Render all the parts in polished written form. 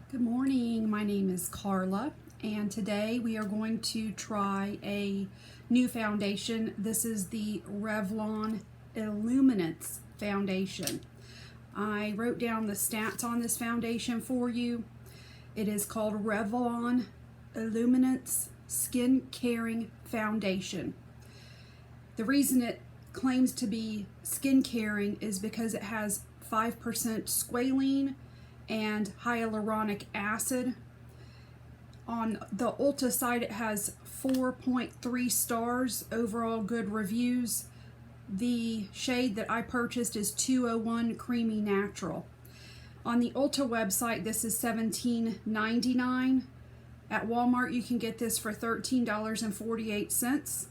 Good morning, my name is Carla, and today we are going to try a new foundation. This is the Revlon Illuminance foundation. I wrote down the stats on this foundation for you. It is called Revlon Illuminance Skin Caring Foundation. The reason it claims to be skin caring is because it has 5% squalene and hyaluronic acid. On the Ulta site, it has 4.3 stars, overall good reviews. The shade that I purchased is 201 Creamy Natural. On the Ulta website, this is $17.99. At Walmart, you can get this for $13.48.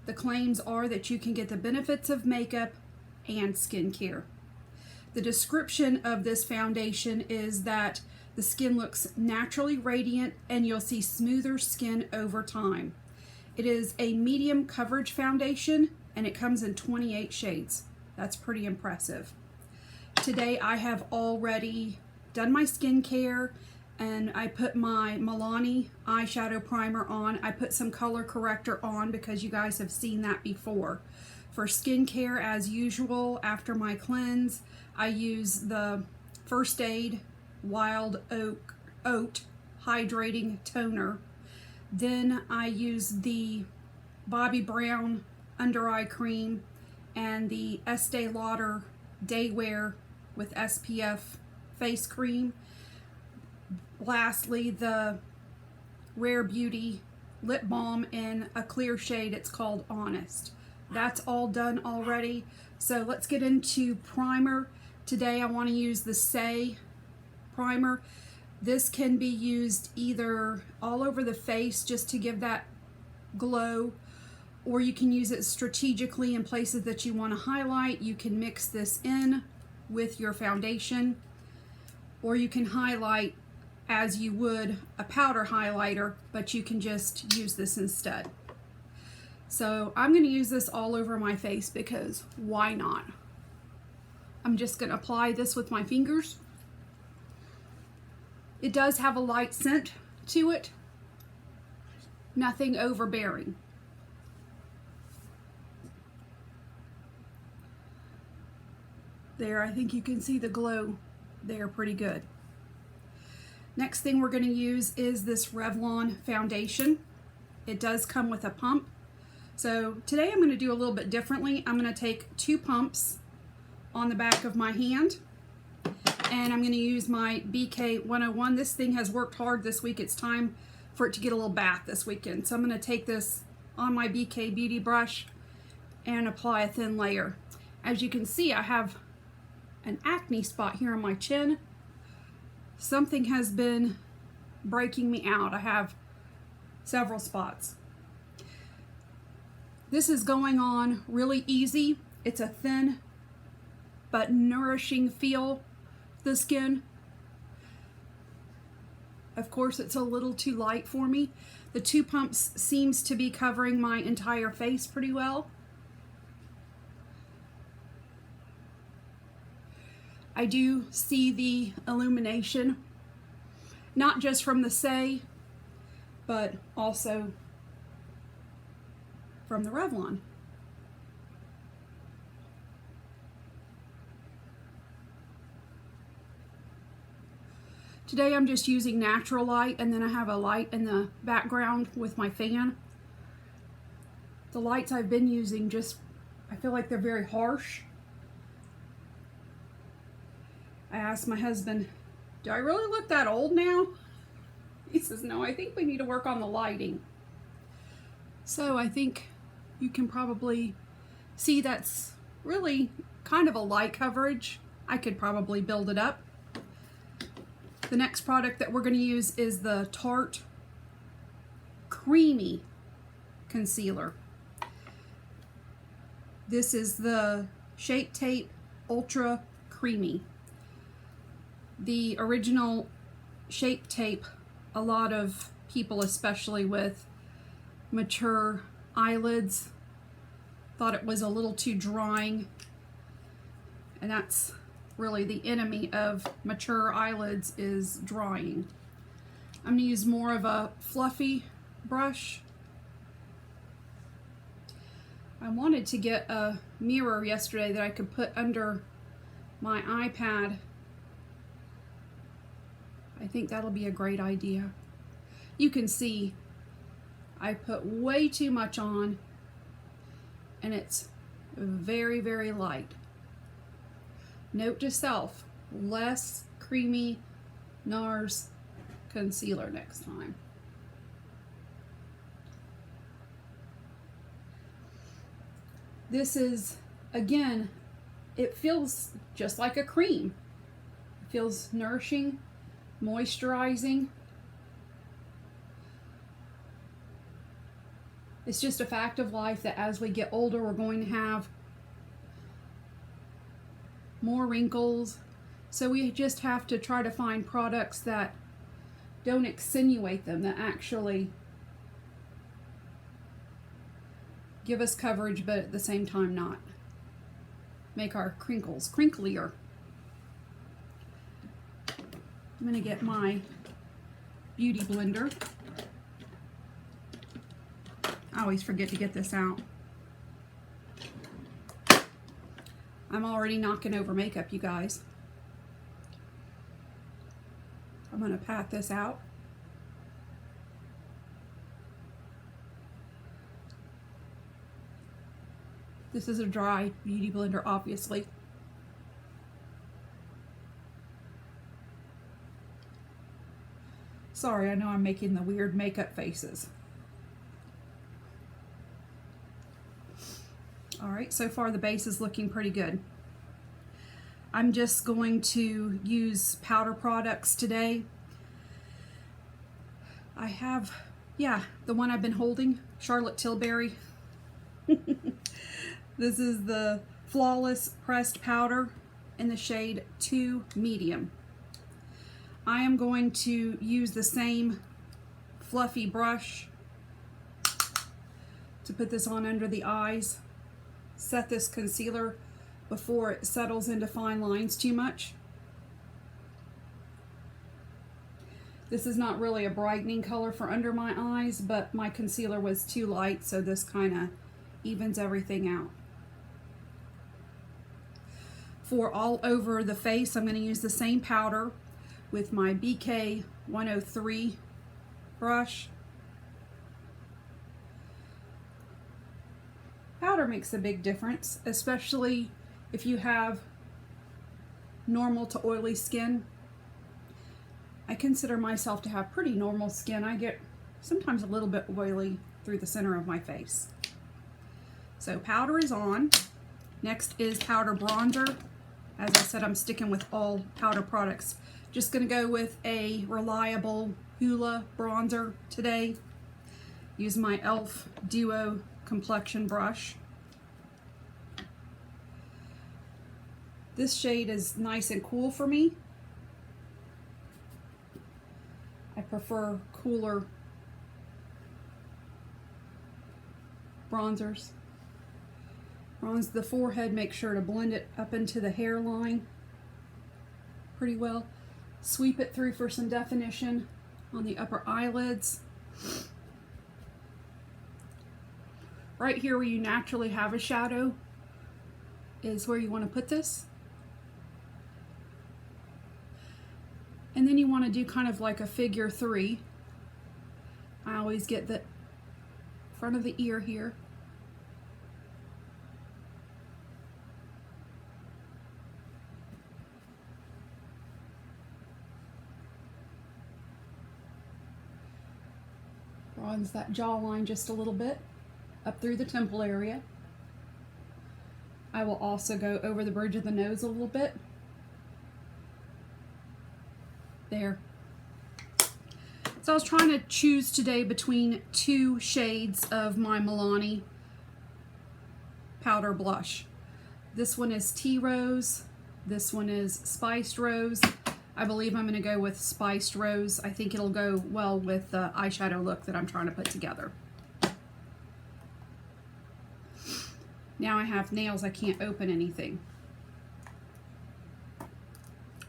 The claims are that you can get the benefits of makeup and skincare. The description of this foundation is that the skin looks naturally radiant and you'll see smoother skin over time. It is a medium coverage foundation and it comes in 28 shades. That's pretty impressive. Today I have already done my skincare and I put my Milani eyeshadow primer on. I put some color corrector on because you guys have seen that before. For skincare, as usual, after my cleanse, I use the First Aid Wild Oat Hydrating Toner. Then I use the Bobbi Brown Under Eye Cream and the Estee Lauder Day Wear with SPF Face Cream. Lastly, the Rare Beauty Lip Balm in a clear shade. It's called Honest. That's all done already. So let's get into primer. Today I want to use the Say primer. This can be used either all over the face just to give that glow, or you can use it strategically in places that you want to highlight. You can mix this in with your foundation, or you can highlight as you would a powder highlighter, but you can just use this instead. So I'm going to use this all over my face because why not? I'm just going to apply this with my fingers. It does have a light scent to it, nothing overbearing. There, I think you can see the glow there pretty good. Next thing we're going to use is this Revlon foundation. It does come with a pump. So today I'm going to do a little bit differently. I'm going to take 2 pumps on the back of my hand and I'm going to use my BK 101. This thing has worked hard this week. It's time for it to get a little bath this weekend. So I'm going to take this on my BK beauty brush and apply a thin layer. As you can see, I have an acne spot here on my chin. Something has been breaking me out. I have several spots. This is going on really easy. It's a thin but nourishing feel to the skin. Of course, it's a little too light for me. The 2 pumps seems to be covering my entire face pretty well. I do see the illumination, not just from the Say, but also from the Revlon. Today I'm just using natural light, and then I have a light in the background with my fan. The lights I've been using I feel like they're very harsh. I asked my husband, do I really look that old now? He says, no, I think we need to work on the lighting. So I think you can probably see that's really kind of a light coverage. I could probably build it up. The next product that we're going to use is the Tarte Creamy Concealer. This is the Shape Tape Ultra Creamy. The original Shape Tape, a lot of people, especially with mature eyelids, thought it was a little too drying, and that's really the enemy of mature eyelids is drying. I'm going to use more of a fluffy brush. I wanted to get a mirror yesterday that I could put under my iPad. I think that'll be a great idea. You can see I put way too much on, and it's very, very light. Note to self, less creamy NARS concealer next time. This is, again, it feels just like a cream. It feels nourishing, moisturizing. It's just a fact of life that as we get older, we're going to have more wrinkles. So we just have to try to find products that don't accentuate them, that actually give us coverage, but at the same time not make our crinkles crinklier. I'm going to get my beauty blender. I always forget to get this out. I'm already knocking over makeup, you guys. I'm going to pat this out. This is a dry beauty blender, obviously. Sorry, I know I'm making the weird makeup faces. Alright, so far the base is looking pretty good. I'm just going to use powder products today. I have, the one I've been holding, Charlotte Tilbury. This is the Flawless Pressed Powder in the shade 2 Medium. I am going to use the same fluffy brush to put this on under the eyes. Set this concealer before it settles into fine lines too much. This is not really a brightening color for under my eyes, but my concealer was too light, so this kind of evens everything out. For all over the face, I'm going to use the same powder with my BK 103 brush. Powder makes a big difference, especially if you have normal to oily skin. I consider myself to have pretty normal skin. I get sometimes a little bit oily through the center of my face. So powder is on. Next is powder bronzer. As I said, I'm sticking with all powder products. Just going to go with a reliable Hoola bronzer today. Use my e.l.f. Duo complexion brush. This shade is nice and cool for me. I prefer cooler bronzers. Bronze the forehead, make sure to blend it up into the hairline pretty well. Sweep it through for some definition on the upper eyelids. Right here where you naturally have a shadow is where you want to put this. And then you want to do kind of like a figure 3. I always get the front of the ear here. Bronze that jawline just a little bit, up through the temple area. I will also go over the bridge of the nose a little bit. There. So I was trying to choose today between 2 shades of my Milani powder blush. This one is Tea Rose. This one is Spiced Rose. I believe I'm going to go with Spiced Rose. I think it'll go well with the eyeshadow look that I'm trying to put together. Now I have nails, I can't open anything.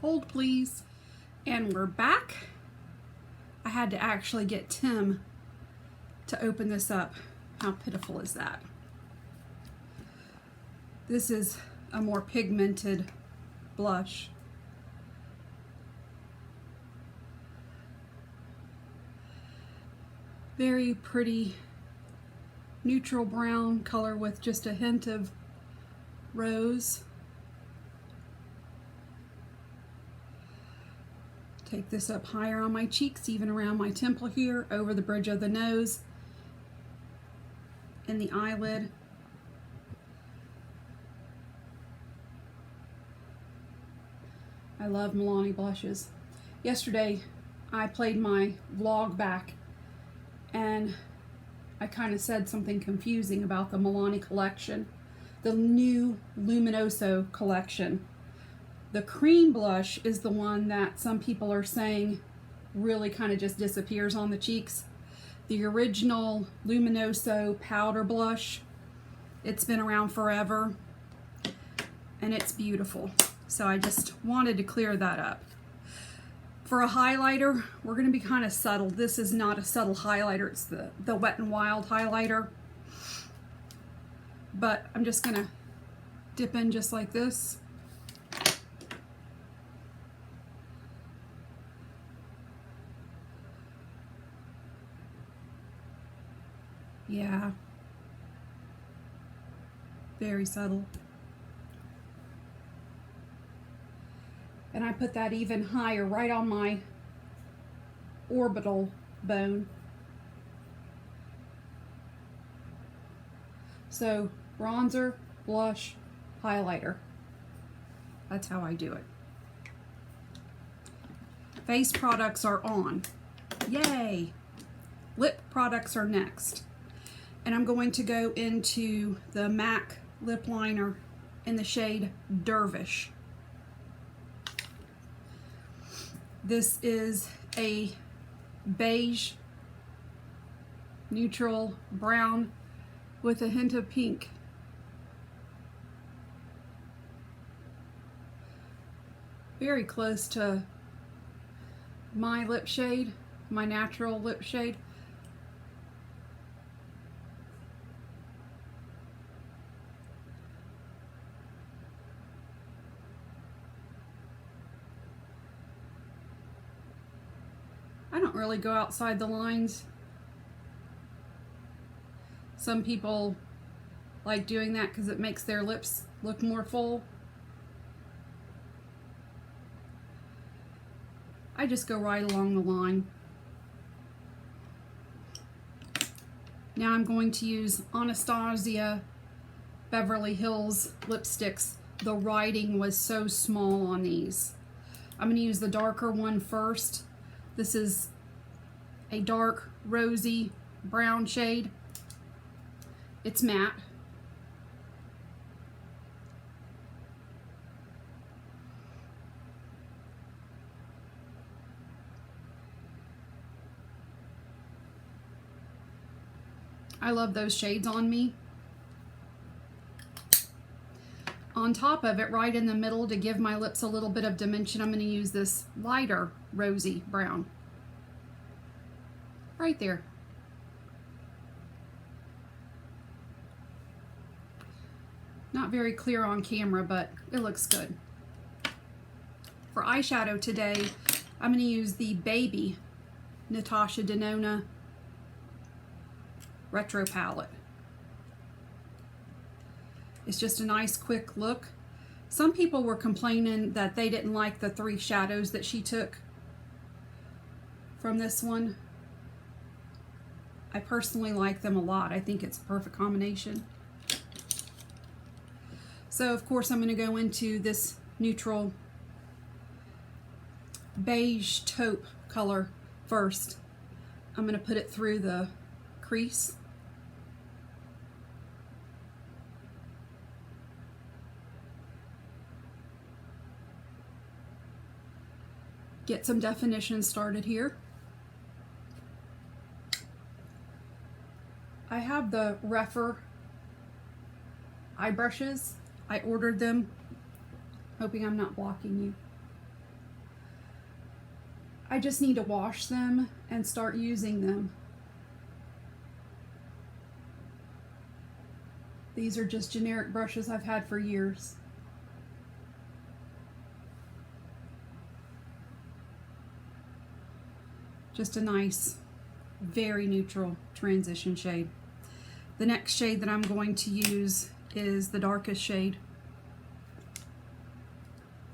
Hold please. And we're back. I had to actually get Tim to open this up. How pitiful is that? This is a more pigmented blush. Very pretty neutral brown color with just a hint of rose. Take this up higher on my cheeks, even around my temple here, over the bridge of the nose, and the eyelid. I love Milani blushes. Yesterday I played my vlog back and I kind of said something confusing about the Milani collection, the new Luminoso collection. The cream blush is the one that some people are saying really kind of just disappears on the cheeks. The original Luminoso powder blush, it's been around forever and it's beautiful. So I just wanted to clear that up. For a highlighter, we're going to be kind of subtle. This is not a subtle highlighter, it's the Wet n Wild highlighter. But I'm just going to dip in just like this. Yeah, very subtle. And I put that even higher, right on my orbital bone. So bronzer, blush, highlighter. That's how I do it. Face products are on. Yay! Lip products are next. And I'm going to go into the MAC lip liner in the shade Dervish. This is a beige, neutral brown with a hint of pink. Very close to my lip shade, my natural lip shade. I don't really go outside the lines. Some people like doing that because it makes their lips look more full. I just go right along the line. Now I'm going to use Anastasia Beverly Hills lipsticks. The writing was so small on these. I'm going to use the darker one first. This is a dark rosy brown shade. It's matte. I love those shades on me. On top of it, right in the middle, to give my lips a little bit of dimension, I'm going to use this lighter rosy brown. Right there. Not very clear on camera, but it looks good. For eyeshadow today, I'm going to use the Baby Natasha Denona Retro Palette. It's just a nice quick look. Some people were complaining that they didn't like the 3 shadows that she took from this one. I personally like them a lot. I think it's a perfect combination. So of course I'm going to go into this neutral beige taupe color first. I'm going to put it through the crease. Get some definition started here. I have the Refer eye brushes. I ordered them, hoping I'm not blocking you. I just need to wash them and start using them. These are just generic brushes I've had for years. Just a nice, very neutral transition shade. The next shade that I'm going to use is the darkest shade.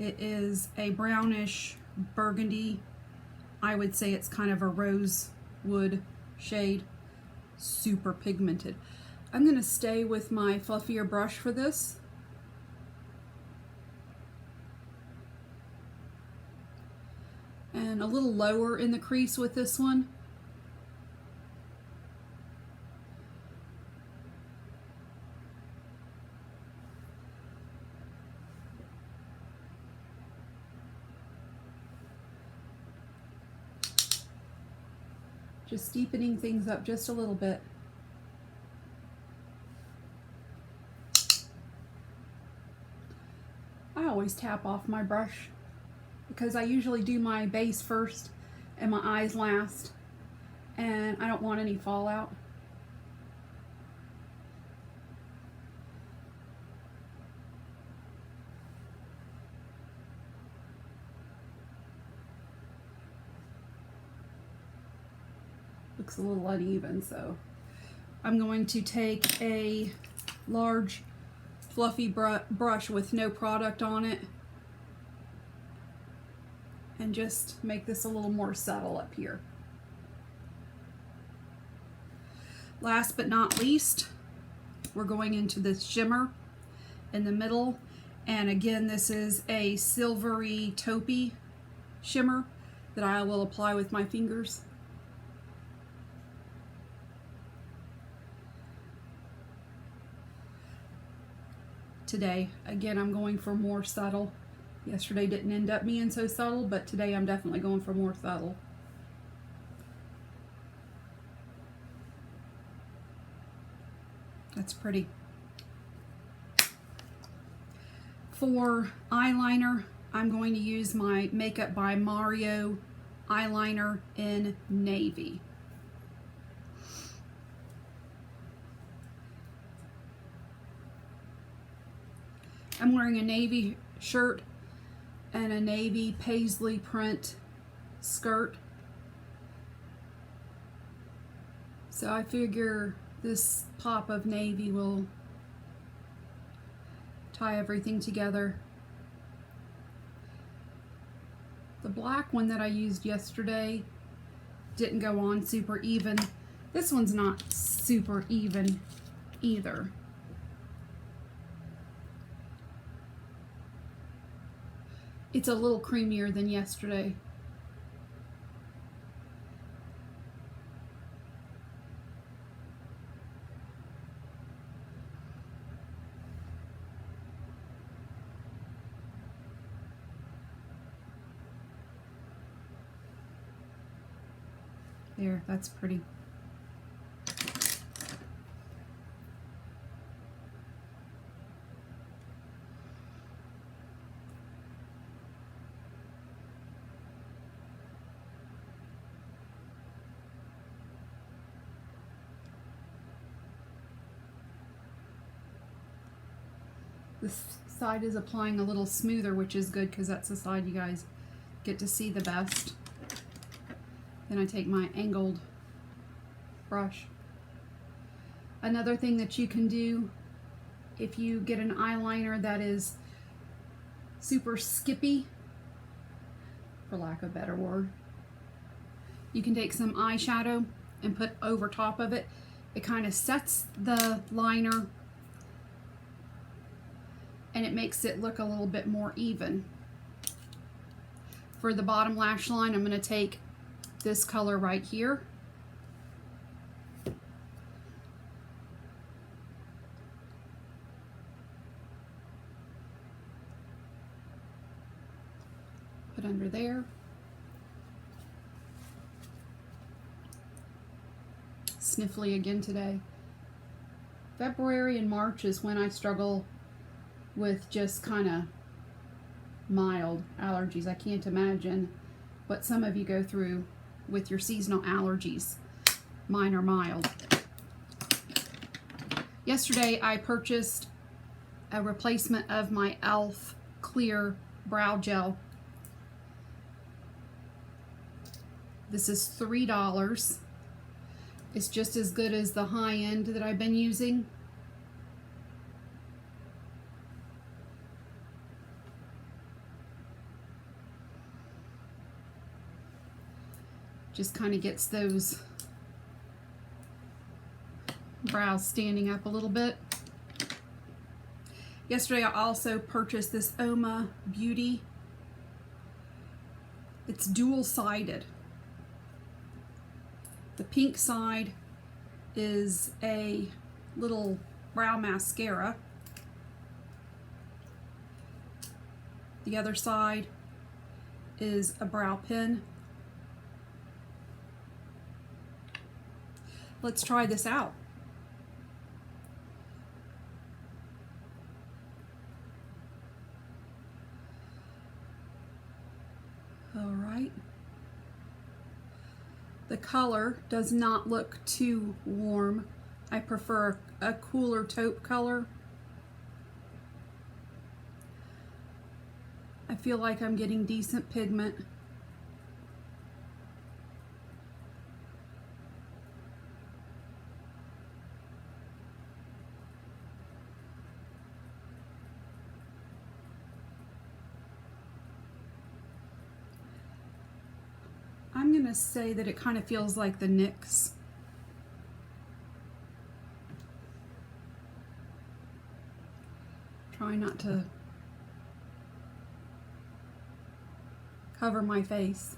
It is a brownish burgundy. I would say it's kind of a rosewood shade. Super pigmented. I'm going to stay with my fluffier brush for this. And a little lower in the crease with this one. Just deepening things up just a little bit. I always tap off my brush because I usually do my base first and my eyes last, and I don't want any fallout. Looks a little uneven, so I'm going to take a large fluffy brush with no product on it and just make this a little more subtle up here. Last but not least, we're going into this shimmer in the middle, and again this is a silvery taupey shimmer that I will apply with my fingers. Today, again, I'm going for more subtle. Yesterday didn't end up being so subtle, but today I'm definitely going for more subtle. That's pretty. For eyeliner, I'm going to use my Makeup by Mario eyeliner in navy. I'm wearing a navy shirt and a navy paisley print skirt. So I figure this pop of navy will tie everything together. The black one that I used yesterday didn't go on super even. This one's not super even either. It's a little creamier than yesterday. There, that's pretty. This side is applying a little smoother, which is good because that's the side you guys get to see the best. Then I take my angled brush. Another thing that you can do if you get an eyeliner that is super skippy, for lack of a better word, you can take some eyeshadow and put over top of it. It kind of sets the liner and it makes it look a little bit more even. For the bottom lash line, I'm going to take this color right here. Put under there. Sniffly again today. February and March is when I struggle with just kind of mild allergies. I can't imagine what some of you go through with your seasonal allergies. Mine are mild. Yesterday I purchased a replacement of my e.l.f. clear brow gel. This is $3. It's just as good as the high end that I've been using. Just kind of gets those brows standing up a little bit. Yesterday I also purchased this Oma Beauty. It's dual-sided. The pink side is a little brow mascara. The other side is a brow pen. Let's try this out. All right. The color does not look too warm. I prefer a cooler taupe color. I feel like I'm getting decent pigment. I'm going to say that it kind of feels like the NYX. Try not to cover my face.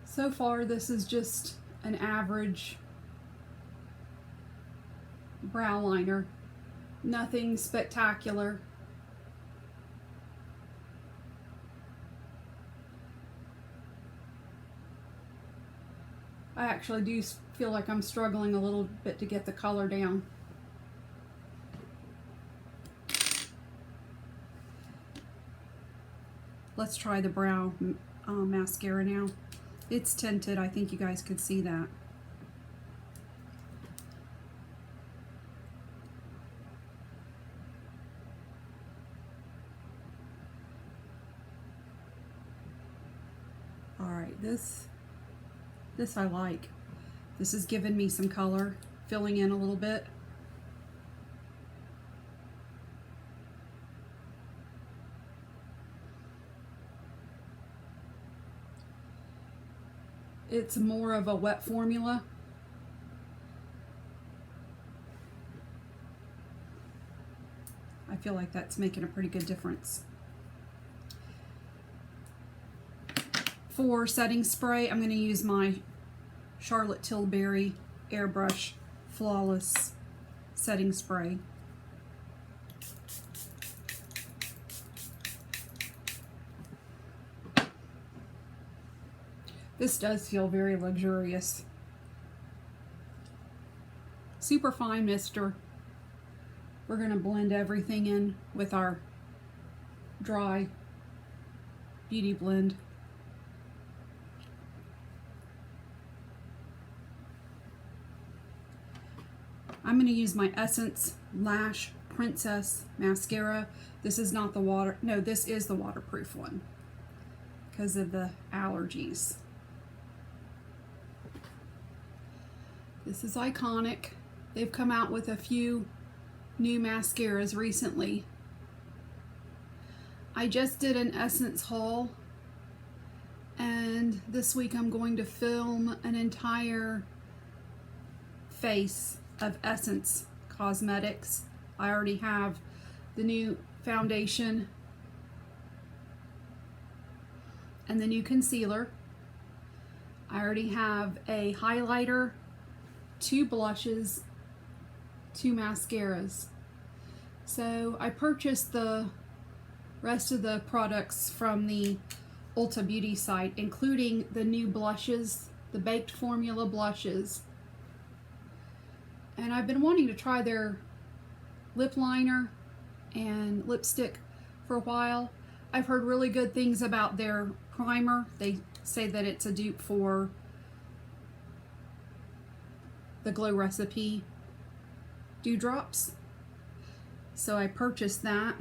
So far, this is just an average brow liner, nothing spectacular. I actually do feel like I'm struggling a little bit to get the color down. Let's try the brow mascara now. It's tinted, I think you guys could see that. Alright, this I like. This has given me some color, filling in a little bit. It's more of a wet formula. I feel like that's making a pretty good difference. For setting spray, I'm going to use my Charlotte Tilbury Airbrush Flawless Setting Spray. This does feel very luxurious. Super fine mister. We're going to blend everything in with our dry beauty blend. I'm going to use my Essence Lash Princess Mascara. This is not the water, no, this is the waterproof one because of the allergies. This is iconic. They've come out with a few new mascaras recently. I just did an Essence haul, and this week I'm going to film an entire face of Essence Cosmetics. I already have the new foundation and the new concealer. I already have a highlighter, 2 blushes, 2 mascaras. So I purchased the rest of the products from the Ulta Beauty site, including the new blushes, the baked formula blushes. And I've been wanting to try their lip liner and lipstick for a while. I've heard really good things about their primer. They say that it's a dupe for the Glow Recipe Dewdrops. So I purchased that.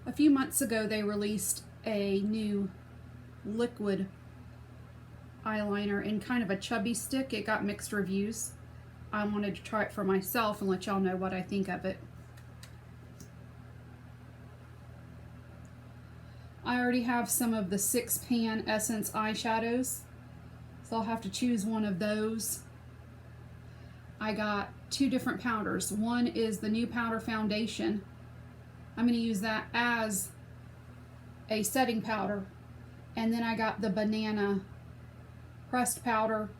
A few months ago they released a new liquid eyeliner in kind of a chubby stick. It got mixed reviews. I wanted to try it for myself and let y'all know what I think of it. I already have some of the 6-pan Essence eyeshadows, so I'll have to choose one of those. I got 2 different powders. One is the new powder foundation. I'm going to use that as a setting powder. And then I got the banana pressed powder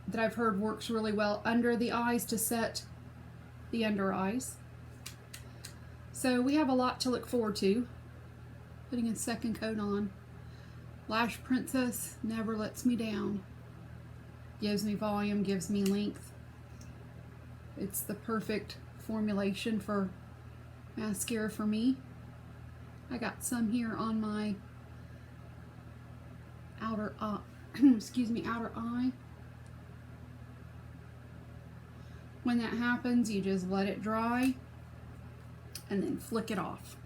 that I've heard works really well under the eyes to set the under eyes. So we have a lot to look forward to. Putting a second coat on. Lash Princess never lets me down. Gives me volume, gives me length. It's the perfect formulation for mascara for me. I got some here on my outer eye. Outer eye. When that happens, you just let it dry and then flick it off.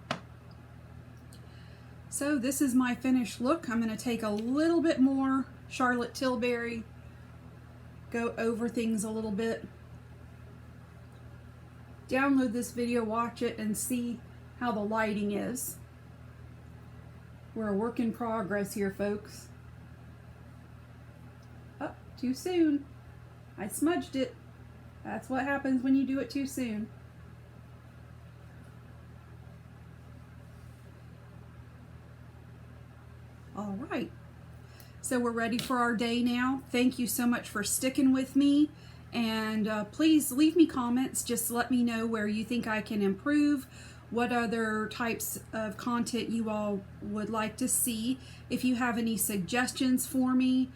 So this is my finished look. I'm going to take a little bit more Charlotte Tilbury, go over things a little bit. Download this video, watch it, and see how the lighting is. We're a work in progress here, folks. Oh, too soon. I smudged it. That's what happens when you do it too soon. All right, so we're ready for our day now. Thank you so much for sticking with me, and please leave me comments. Just let me know where you think I can improve, what other types of content you all would like to see. If you have any suggestions for me,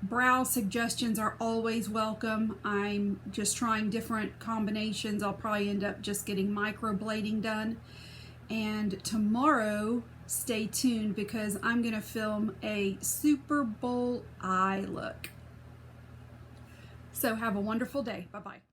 brow suggestions are always welcome. I'm just trying different combinations. I'll probably end up just getting microblading done. And tomorrow, stay tuned because I'm going to film a Super Bowl eye look. So have a wonderful day. Bye-bye.